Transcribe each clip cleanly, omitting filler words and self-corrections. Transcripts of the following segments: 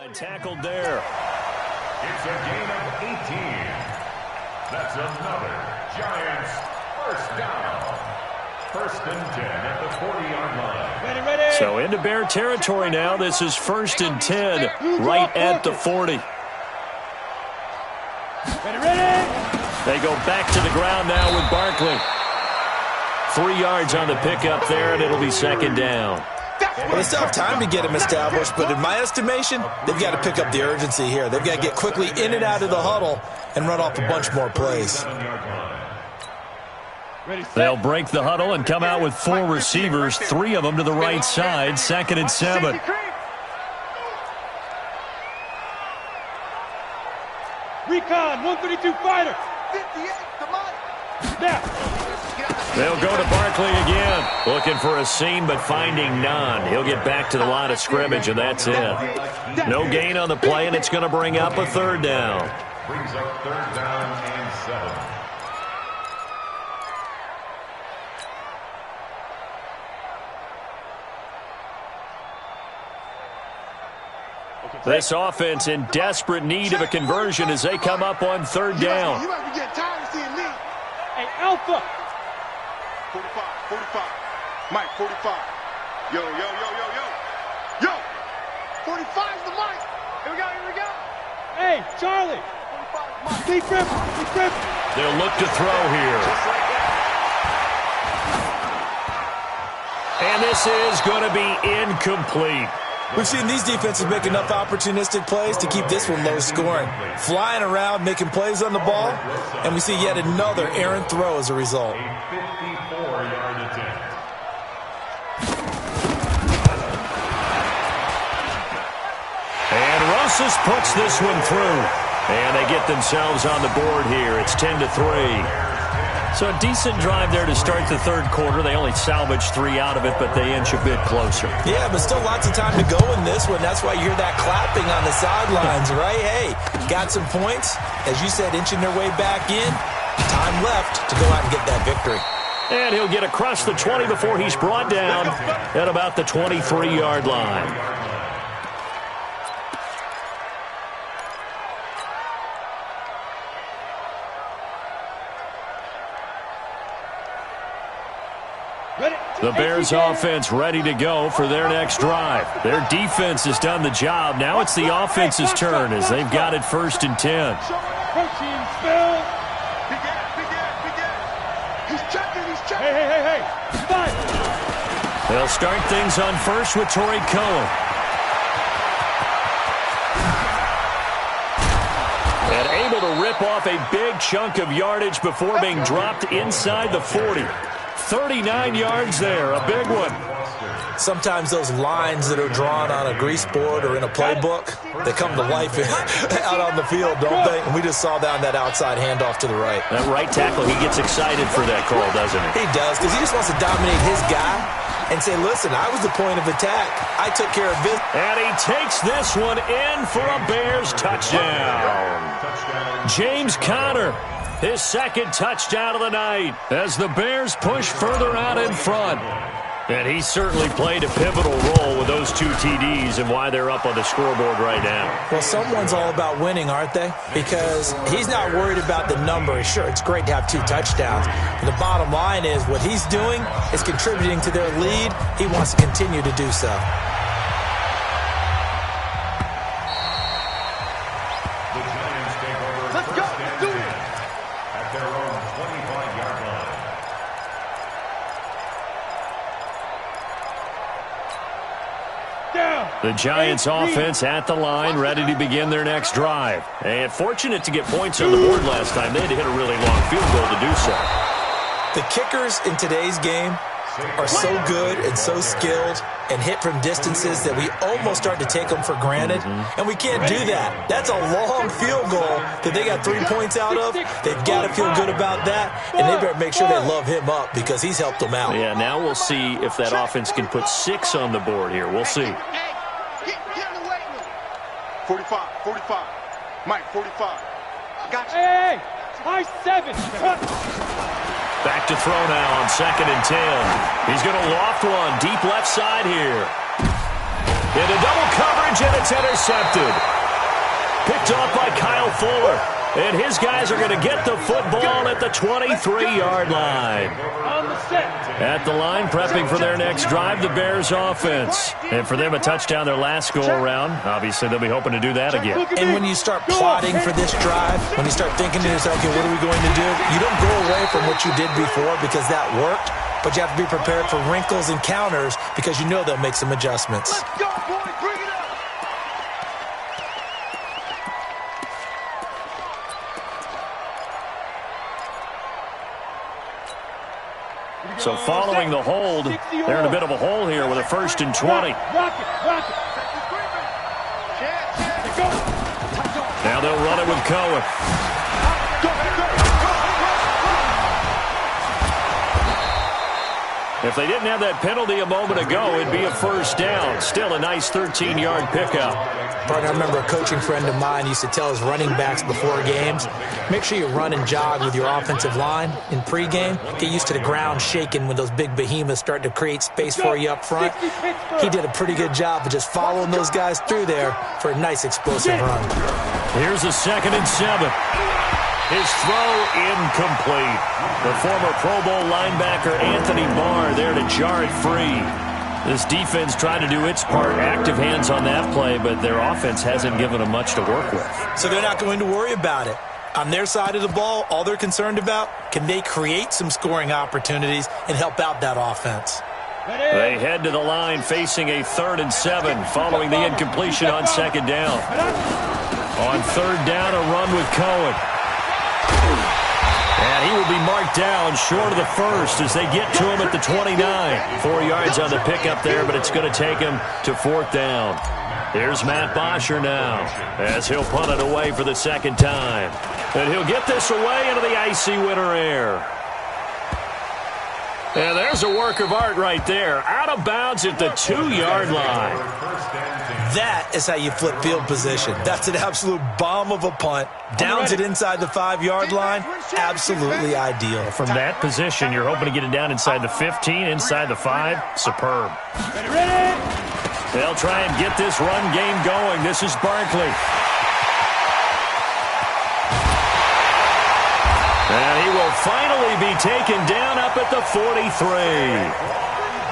Tackled there. It's a gain of 18. That's another Giants first down. First and 10 at the 40-yard line. Ready. So into Bear territory now. This is first and 10 right at the 40. Ready. They go back to the ground now with Barkley. 3 yards on the pickup there, and it'll be second down. Well, they still have time to get him established, but in my estimation, they've got to pick up the urgency here. They've got to get quickly in and out of the huddle and run off a bunch more plays. They'll break the huddle and come out with 4 receivers, 3 of them to the right side, second and 7. Recon, 132 fighter. 58, come on. Now. They'll go to Barkley again. Looking for a seam, but finding none. He'll get back to the line of scrimmage, and that's it. No gain on the play, and it's going to bring up a third down. Brings up third down and 7. This offense in desperate need of a conversion as they come up on third down. You might be getting tired of seeing me. Hey, Alpha. 45, 45. Mike, 45. Yo. 45's the Mike. Here we go. Hey, Charlie. 45, Mike. Keep gripping. They'll look to throw here. And this is going to be incomplete. We've seen these defenses make enough opportunistic plays to keep this one low scoring. Flying around, making plays on the ball, and we see yet another errant throw as a result. A 54-yard attempt. And Rosas puts this one through. And they get themselves on the board here. It's 10-3. So a decent drive there to start the third quarter. They only salvaged 3 out of it, but they inch a bit closer. Yeah, but still lots of time to go in this one. That's why you hear that clapping on the sidelines, right? Hey, got some points. As you said, inching their way back in. Time left to go out and get that victory. And he'll get across the 20 before he's brought down at about the 23-yard line. The Bears offense ready to go for their next drive. Their defense has done the job. Now it's the offense's turn as they've got it first and 10. Protein spill. He's checking. Hey. Five. They'll start things on first with Torrey Cohen. And able to rip off a big chunk of yardage before being dropped inside the 40. 39 yards there, a big one. Sometimes those lines that are drawn on a grease board or in a playbook, they come to life out on the field, don't they? And we just saw that on that outside handoff to the right. That right tackle, he gets excited for that call, doesn't he? He does, because he just wants to dominate his guy and say, listen, I was the point of attack. I took care of business. And he takes this one in for a Bears touchdown. James Conner. His second touchdown of the night as the Bears push further out in front. And he certainly played a pivotal role with those 2 TDs and why they're up on the scoreboard right now. Well, someone's all about winning, aren't they? Because he's not worried about the number. Sure, it's great to have 2 touchdowns. But the bottom line is what he's doing is contributing to their lead. He wants to continue to do so. The Giants offense at the line, ready to begin their next drive. And fortunate to get points on the board last time. They had to hit a really long field goal to do so. The kickers in today's game are so good and so skilled and hit from distances that we almost start to take them for granted. And we can't do that. That's a long field goal that they got 3 points out of. They've got to feel good about that, and they better make sure they love him up because he's helped them out. Yeah, now we'll see if that offense can put 6 on the board here. We'll see. 45. Mike, 45. Gotcha. Hey, high 7. Back to throw now on second and 10. He's going to loft one deep left side here. Into double coverage, and it's intercepted. Picked off by Kyle Fuller. And his guys are going to get the football at the 23-yard line. At the line, prepping for their next drive, the Bears offense. And for them, a touchdown their last go-around. Obviously, they'll be hoping to do that again. And when you start plotting for this drive, when you start thinking to yourself, okay, what are we going to do? You don't go away from what you did before because that worked, but you have to be prepared for wrinkles and counters because you know they'll make some adjustments. Let's go, boy. Bring it up. So following the hold, they're in a bit of a hole here with a 1st and 20. Now they'll run it with Cohen. If they didn't have that penalty a moment ago, it'd be a 1st down. Still a nice 13-yard pickup. Partner, I remember a coaching friend of mine used to tell his running backs before games, make sure you run and jog with your offensive line in pregame. Get used to the ground shaking when those big behemoths start to create space for you up front. He did a pretty good job of just following those guys through there for a nice explosive run. Here's a 2nd and 7. His throw incomplete. The former Pro Bowl linebacker Anthony Barr there to jar it free. This defense tried to do its part, active hands on that play, but their offense hasn't given them much to work with. So they're not going to worry about it. On their side of the ball, all they're concerned about, can they create some scoring opportunities and help out that offense? They head to the line facing a 3rd and 7 following the incompletion on 2nd down. On 3rd down, a run with Cohen. And he will be marked down short of the 1st as they get to him at the 29. 4 yards on the pickup there, but it's going to take him to 4th down. Here's Matt Bosher now as he'll punt it away for the 2nd time. And he'll get this away into the icy winter air. And there's a work of art right there. Out of bounds at the 2-yard line. That is how you flip field position. That's an absolute bomb of a punt. Downs it inside the 5-yard line. Absolutely ideal. From that position, you're hoping to get it down inside the 15, inside the 5. Superb. They'll try and get this run game going. This is Barkley. And he will finally be taken down up at the 43.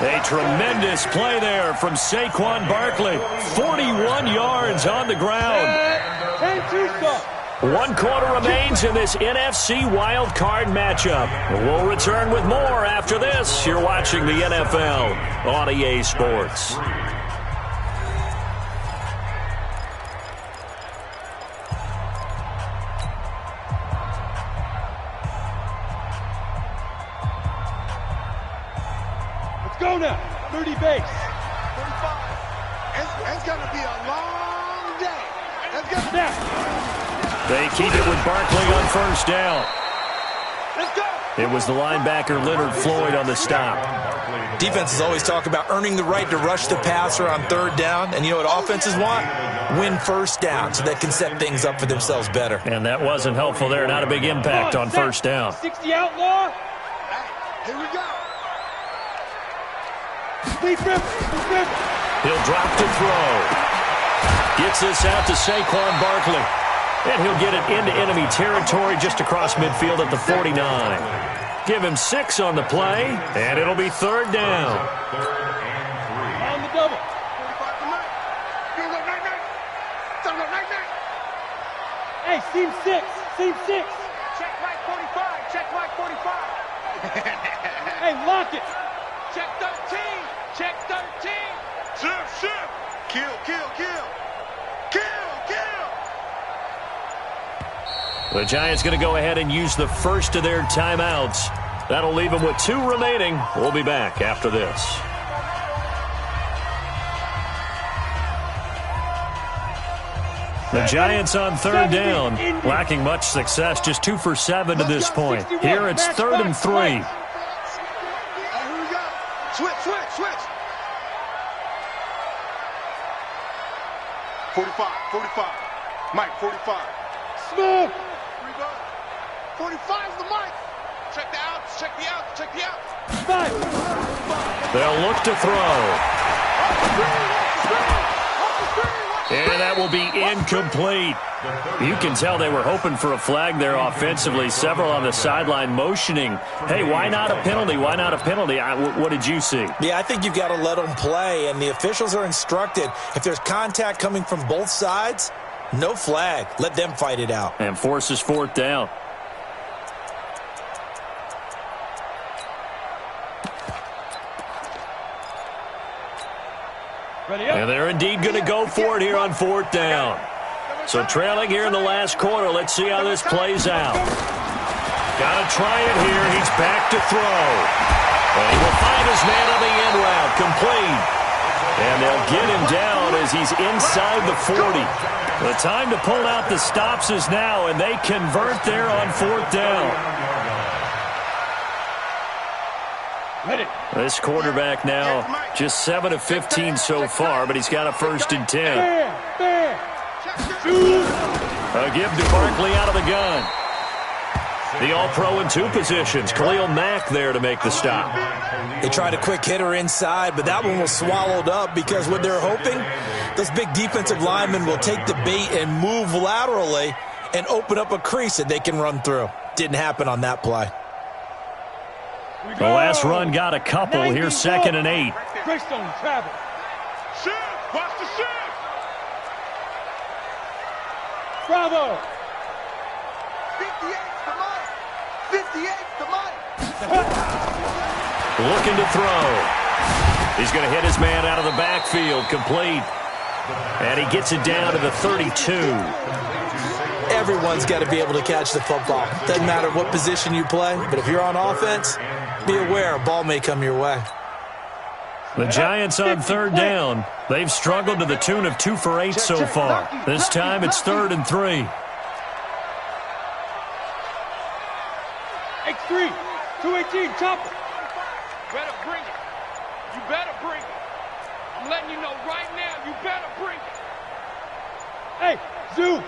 A tremendous play there from Saquon Barkley. 41 yards on the ground. 1 quarter remains in this NFC Wild Card matchup. We'll return with more after this. You're watching the NFL on EA Sports. Go now, 30 base. 45. It's going to be a long day. Let's go now. They keep it with Barkley on 1st down. Let's go. It was the linebacker Leonard Floyd on the stop. Defenses always talk about earning the right to rush the passer on 3rd down. And you know what offenses want? Win 1st down so they can set things up for themselves better. And that wasn't helpful there. Not a big impact on 1st down. 60 outlaw. Hey, here we go. He'll drop to throw. Gets this out to Saquon Barkley. And he'll get it into enemy territory just across midfield at the 49. Give him 6 on the play, and it'll be 3rd down. On the double. 45 to 9. Hey, seam 6. Seam 6. Check right 45. Check right 45. Hey, lock it. Check 13. Check 13. Shift. Kill. The Giants going to go ahead and use the first of their timeouts. That'll leave them with 2 remaining. We'll be back after this. The Giants on 3rd down, lacking much success, just 2 for 7 to this point. Here it's 3rd and 3. Here we go. Switch. 45. Mike, 45. Smooth. 45's the mic. Check the outs. 5. They'll look to throw. will be incomplete. You can tell they were hoping for a flag there offensively. Several on the sideline motioning, hey, why not a penalty? Why not a penalty? What did you see? Yeah, I think you've got to let them play, and the officials are instructed. If there's contact coming from both sides, no flag. Let them fight it out. And forces fourth down. And they're indeed going to go for it here on fourth down. So trailing here in the last quarter. Let's see how this plays out. Got to try it here. He's back to throw. And he will find his man on the end route. Complete. And they'll get him down as he's inside the 40. The time to pull out the stops is now, and they convert there on fourth down. This quarterback now just 7 of 15 so far, but he's got a 1st and 10. A give to Barkley out of the gun. The All-Pro in 2 positions. Khalil Mack there to make the stop. They tried a quick hitter inside, but that one was swallowed up because what they're hoping, those big defensive linemen will take the bait and move laterally and open up a crease that they can run through. Didn't happen on that play. The last run got a couple. Here's 2nd and 8. Greystone travel. Shift. Watch the shift. Bravo. 58 to Mike. 58 to Mike. Looking to throw. He's going to hit his man out of the backfield. Complete. And he gets it down to the 32. Everyone's got to be able to catch the football. Doesn't matter what position you play, but if you're on offense, be aware a ball may come your way. The Giants on 3rd down. They've struggled to the tune of 2 for 8 so far. This time it's 3rd and 3. X3, 218, chopper. Better bring it. You better bring it. I'm letting you know right now, you better bring it. Hey, Zoo.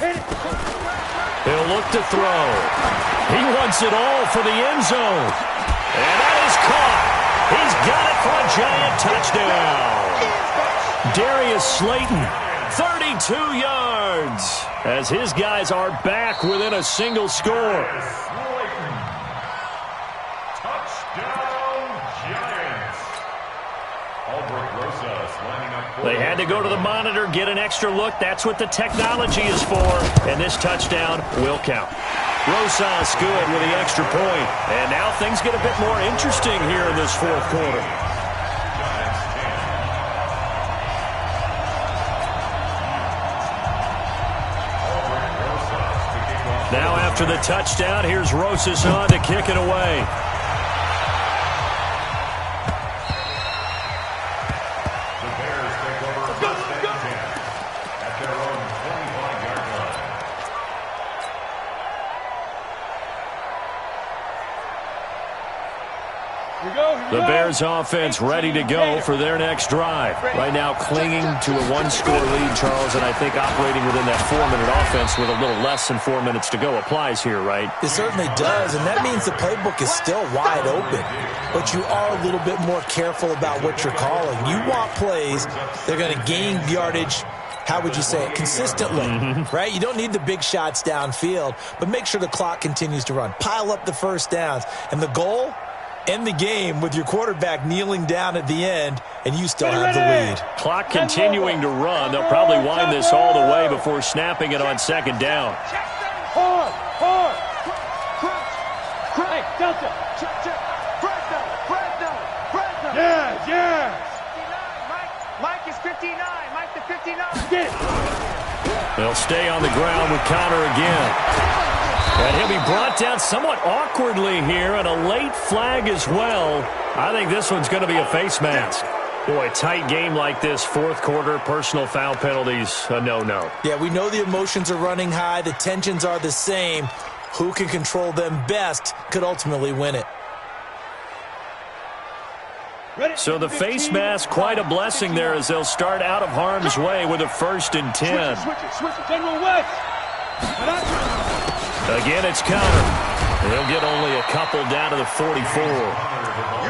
Hit it. He'll look to throw. He wants it all for the end zone. And that is caught. He's got it for a Giant touchdown. Darius Slayton, 32 yards, as his guys are back within a single score. They had to go to the monitor, get an extra look. That's what the technology is for. And this touchdown will count. Rosas good with the extra point. And now things get a bit more interesting here in this 4th quarter. Now after the touchdown, here's Rosas on to kick it away. The Bears offense ready to go for their next drive. Right now clinging to a 1-score lead, Charles, and I think operating within that 4-minute offense with a little less than 4 minutes to go applies here, right? It certainly does, and that means the playbook is still wide open. But you are a little bit more careful about what you're calling. You want plays that are going to gain yardage, how would you say it, consistently, right? You don't need the big shots downfield, but make sure the clock continues to run. Pile up the first downs. And the goal? End the game with your quarterback kneeling down at the end, and you still have the lead. Clock continuing to run. They'll probably wind this all the way before snapping it on 2nd down. Hard. Hey, Delta. Check. Fresno. Yeah. Mike is 59. Mike the 59. Get it. They'll stay on the ground with Connor again. And he'll be brought down somewhat awkwardly here, and a late flag as well. I think this one's going to be a face mask. Boy, tight game like this, 4th quarter, personal foul penalties, a no-no. Yeah, we know the emotions are running high. The tensions are the same. Who can control them best could ultimately win it. So the face mask, quite a blessing there as they'll start out of harm's way with a 1st and 10. Switch it. General West. Again, it's Connor. They'll get only a couple down to the 44.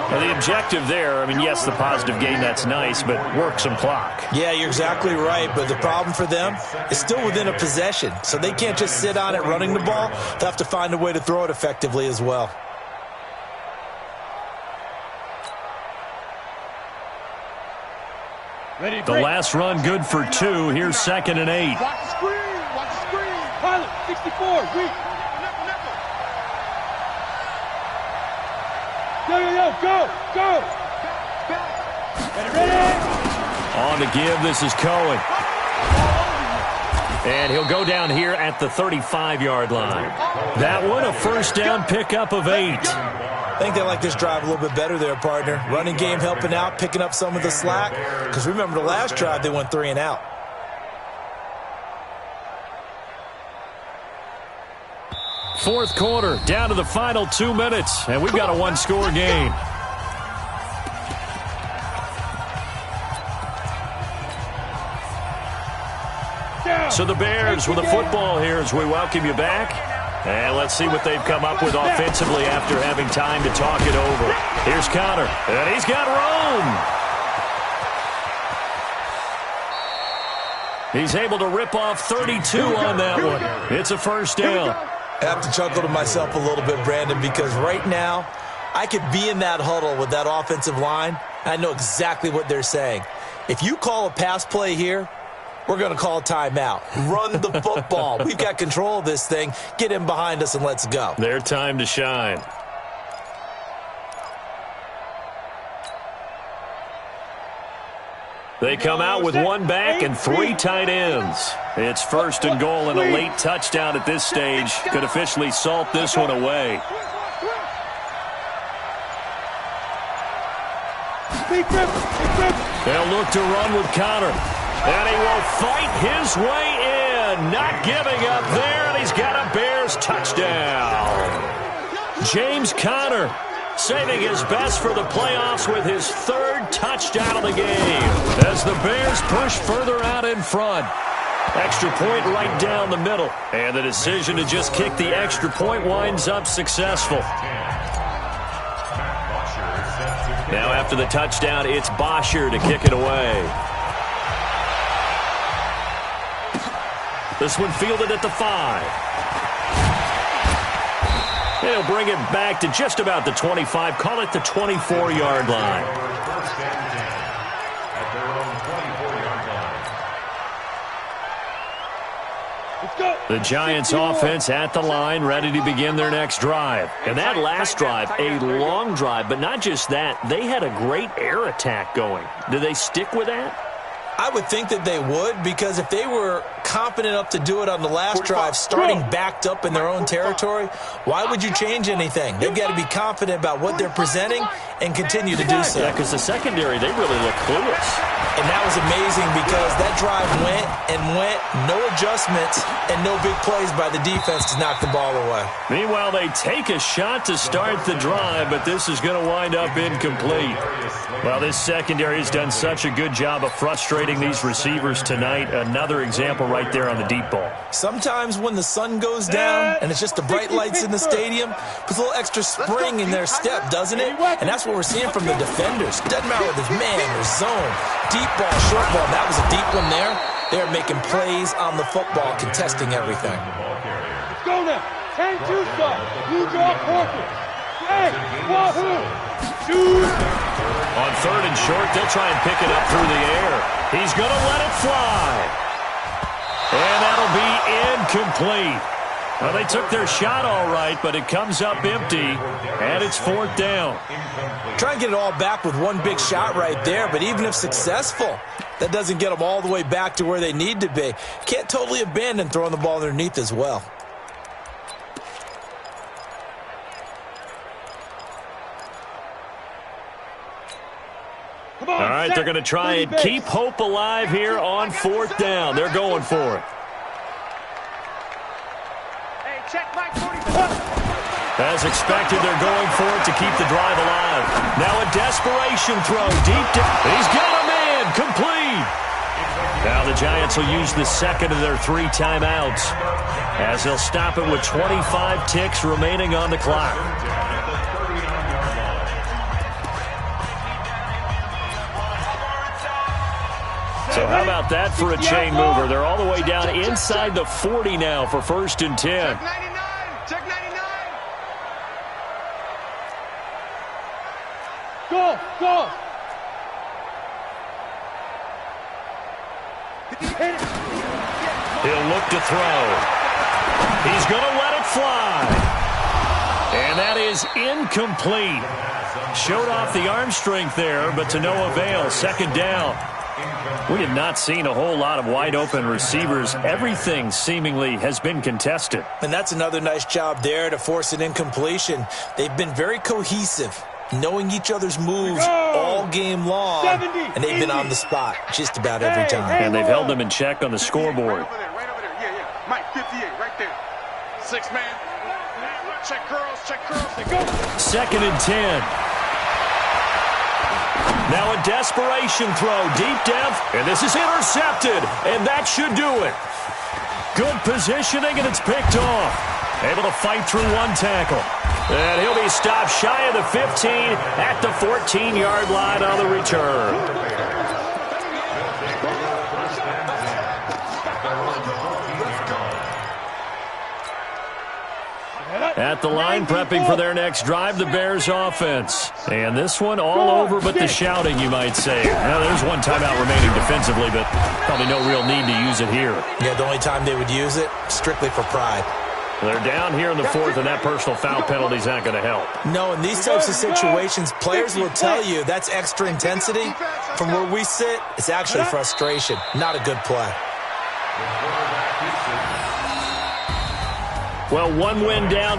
And the objective there, I mean, yes, the positive gain, that's nice, but work some clock. Yeah, you're exactly right, but the problem for them is still within a possession, so they can't just sit on it running the ball. They'll have to find a way to throw it effectively as well. The last run good for 2. Here's 2nd and 8. Watch the screen. Watch the screen. Pilot, 64. Weak. Yo, go. Go. Ready. On to give. This is Cohen. And he'll go down here at the 35-yard line. That one, a first down pickup of 8. I think they like this drive a little bit better there, partner. Running game helping out, picking up some of the slack. Because remember, the last drive, they went 3 and out. Fourth quarter, down to the final 2 minutes, and we've got a one-score game. So the Bears with the football here as we welcome you back. And let's see what they've come up with offensively after having time to talk it over. Here's Connor, and he's got Rome. He's able to rip off 32 on that one. It's a first down. I have to chuckle to myself a little bit, Brandon, because right now I could be in that huddle with that offensive line. I know exactly what they're saying. If you call a pass play here, we're going to call a timeout. Run the football. We've got control of this thing. Get in behind us and let's go. Their time to shine. They come out with 1 back and 3 tight ends. It's 1st and goal, and a late touchdown at this stage could officially salt this one away. They'll look to run with Connor. And he will fight his way in. Not giving up there, and he's got a Bears touchdown. James Conner saving his best for the playoffs with his 3rd touchdown of the game as the Bears push further out in front. Extra point right down the middle. And the decision to just kick the extra point winds up successful. Now after the touchdown, it's Bosher to kick it away. This one fielded at the 5. He'll bring it back to just about the 25. Call it the 24-yard line. The Giants offense at the line, ready to begin their next drive. And that last drive, a long drive, but not just that. They had a great air attack going. Do they stick with that? I would think that they would, because if they were confident enough to do it on the last drive, starting backed up in their own territory, why would you change anything? They've got to be confident about what they're presenting and continue to do so. Yeah, because the secondary, they really look clueless. And that was amazing because that drive went and went, no adjustments, and no big plays by the defense to knock the ball away. Meanwhile, they take a shot to start the drive, but this is going to wind up incomplete. Well, this secondary has done such a good job of frustrating these receivers tonight. Another example right there on the deep ball. Sometimes when the sun goes down and it's just the bright lights in the stadium, puts a little extra spring in their step, doesn't it? And that's what we're seeing from the defenders. Doesn't matter whether it's man or zone, deep ball, short ball. That was a deep one there. They're making plays on the football, contesting everything. Let's go now. 10-2 start. Blue draw portrait. Hey, wahoo. Shoot. On 3rd and short, they'll try and pick it up through the air. He's going to let it fly. And that'll be incomplete. Well, they took their shot all right, but it comes up empty, and it's 4th down. Try and get it all back with one big shot right there, but even if successful, that doesn't get them all the way back to where they need to be. Can't totally abandon throwing the ball underneath as well. All right, they're going to try and keep hope alive here on 4th down. They're going for it. Hey, check Mike 45. As expected, they're going for it to keep the drive alive. Now a desperation throw deep down. He's got a man complete. Now the Giants will use the second of their 3 timeouts as they'll stop it with 25 ticks remaining on the clock. So how about that for a chain mover? They're all the way down inside the 40 now for 1st and 10. Check 99. Check 99. Go, go. He'll look to throw. He's going to let it fly. And that is incomplete. Showed off the arm strength there, but to no avail. 2nd down. We have not seen a whole lot of wide-open receivers. Everything seemingly has been contested. And that's another nice job there to force an incompletion. They've been very cohesive, knowing each other's moves all game long, 70, and they've been on the spot just about every time. And they've held them in check on the scoreboard. Right over there, right over there. Yeah, yeah. Mike, 58, right there. 6 man. Check girls, check girls. They go. 2nd and 10. Now a desperation throw, deep depth, and this is intercepted, and that should do it. Good positioning, and it's picked off. Able to fight through 1 tackle. And he'll be stopped shy of the 15 at the 14-yard line on the return. At the line, prepping for their next drive, the Bears offense. And this one all over but the shouting, you might say. Now, there's 1 timeout remaining defensively, but probably no real need to use it here. Yeah, the only time they would use it, strictly for pride. They're down here in the 4th, and that personal foul penalty is not going to help. No, in these types of situations, players will tell you that's extra intensity. From where we sit, it's actually frustration, not a good play. Well, 1 win down.